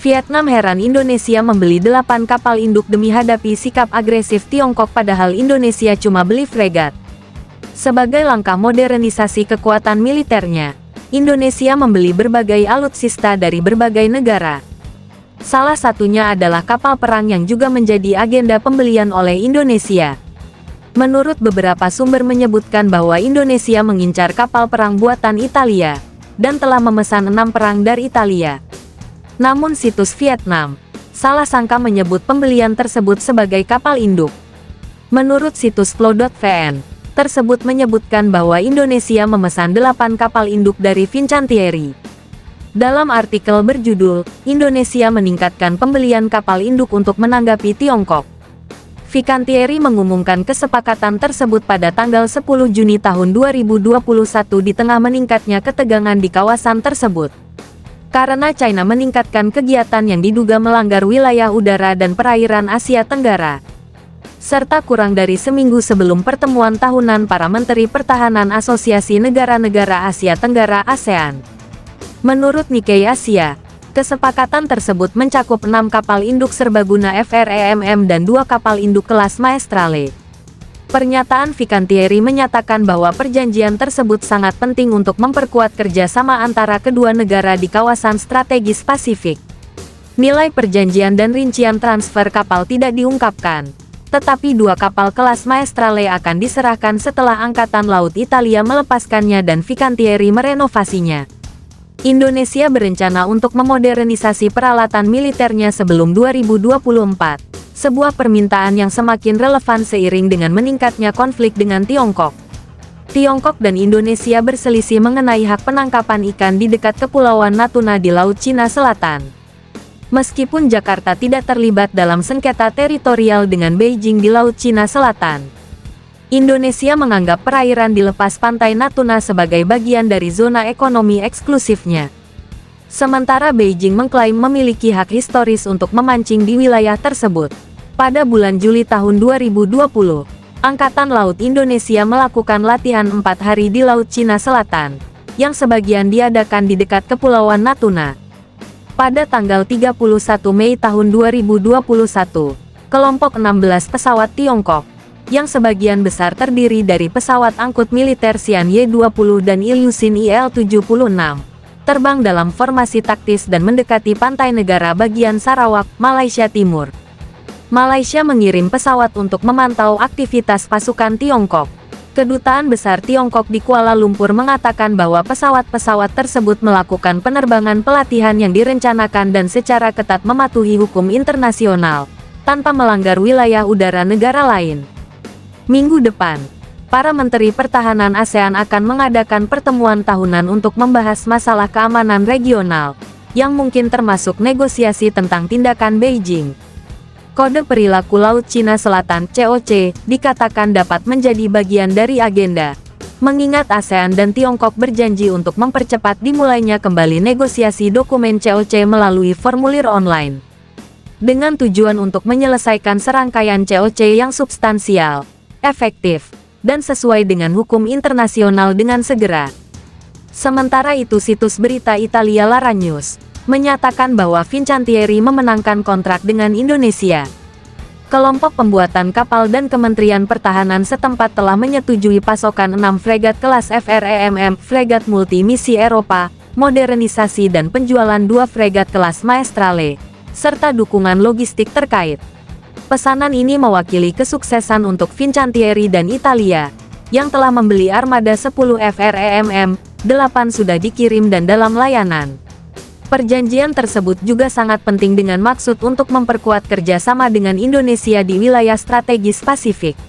Vietnam heran Indonesia membeli 8 kapal induk demi hadapi sikap agresif Tiongkok padahal Indonesia cuma beli fregat. Sebagai langkah modernisasi kekuatan militernya, Indonesia membeli berbagai alutsista dari berbagai negara. Salah satunya adalah kapal perang yang juga menjadi agenda pembelian oleh Indonesia. Menurut beberapa sumber menyebutkan bahwa Indonesia mengincar kapal perang buatan Italia, dan telah memesan 6 perang dari Italia. Namun situs Vietnam, salah sangka menyebut pembelian tersebut sebagai kapal induk. Menurut situs Flow.vn, tersebut menyebutkan bahwa Indonesia memesan 8 kapal induk dari Fincantieri. Dalam artikel berjudul, Indonesia meningkatkan pembelian kapal induk untuk menanggapi Tiongkok. Fincantieri mengumumkan kesepakatan tersebut pada tanggal 10 Juni tahun 2021 di tengah meningkatnya ketegangan di kawasan tersebut. Karena China meningkatkan kegiatan yang diduga melanggar wilayah udara dan perairan Asia Tenggara. Serta kurang dari seminggu sebelum pertemuan tahunan para Menteri Pertahanan Asosiasi Negara-Negara Asia Tenggara ASEAN. Menurut Nikkei Asia, kesepakatan tersebut mencakup 6 kapal induk serbaguna FREMM dan 2 kapal induk kelas Maestrale. Pernyataan Fincantieri menyatakan bahwa perjanjian tersebut sangat penting untuk memperkuat kerjasama antara kedua negara di kawasan strategis Pasifik. Nilai perjanjian dan rincian transfer kapal tidak diungkapkan, tetapi 2 kapal kelas Maestrale akan diserahkan setelah Angkatan Laut Italia melepaskannya dan Fincantieri merenovasinya. Indonesia berencana untuk memodernisasi peralatan militernya sebelum 2024. Sebuah permintaan yang semakin relevan seiring dengan meningkatnya konflik dengan Tiongkok. Tiongkok dan Indonesia berselisih mengenai hak penangkapan ikan di dekat Kepulauan Natuna di Laut Cina Selatan. Meskipun Jakarta tidak terlibat dalam sengketa teritorial dengan Beijing di Laut Cina Selatan, Indonesia menganggap perairan di lepas pantai Natuna sebagai bagian dari zona ekonomi eksklusifnya. Sementara Beijing mengklaim memiliki hak historis untuk memancing di wilayah tersebut. Pada bulan Juli tahun 2020, Angkatan Laut Indonesia melakukan latihan 4 hari di Laut Cina Selatan, yang sebagian diadakan di dekat Kepulauan Natuna. Pada tanggal 31 Mei tahun 2021, kelompok 16 pesawat Tiongkok, yang sebagian besar terdiri dari pesawat angkut militer Xi'an Y-20 dan Ilyushin IL-76, terbang dalam formasi taktis dan mendekati pantai negara bagian Sarawak, Malaysia Timur. Malaysia mengirim pesawat untuk memantau aktivitas pasukan Tiongkok. Kedutaan Besar Tiongkok di Kuala Lumpur mengatakan bahwa pesawat-pesawat tersebut melakukan penerbangan pelatihan yang direncanakan dan secara ketat mematuhi hukum internasional, tanpa melanggar wilayah udara negara lain. Minggu depan, para Menteri Pertahanan ASEAN akan mengadakan pertemuan tahunan untuk membahas masalah keamanan regional, yang mungkin termasuk negosiasi tentang tindakan Beijing. Kode Perilaku Laut Cina Selatan (COC) dikatakan dapat menjadi bagian dari agenda, mengingat ASEAN dan Tiongkok berjanji untuk mempercepat dimulainya kembali negosiasi dokumen COC melalui formulir online. Dengan tujuan untuk menyelesaikan serangkaian COC yang substansial, efektif, dan sesuai dengan hukum internasional dengan segera. Sementara itu situs berita Italia La News menyatakan bahwa Fincantieri memenangkan kontrak dengan Indonesia. Kelompok pembuatan kapal dan Kementerian Pertahanan setempat telah menyetujui pasokan 6 fregat kelas FREMM, fregat multi-misi Eropa, modernisasi dan penjualan 2 fregat kelas Maestrale, serta dukungan logistik terkait. Pesanan ini mewakili kesuksesan untuk Fincantieri dan Italia, yang telah membeli armada 10 FREMM, 8 sudah dikirim dan dalam layanan. Perjanjian tersebut juga sangat penting dengan maksud untuk memperkuat kerjasama dengan Indonesia di wilayah strategis Pasifik.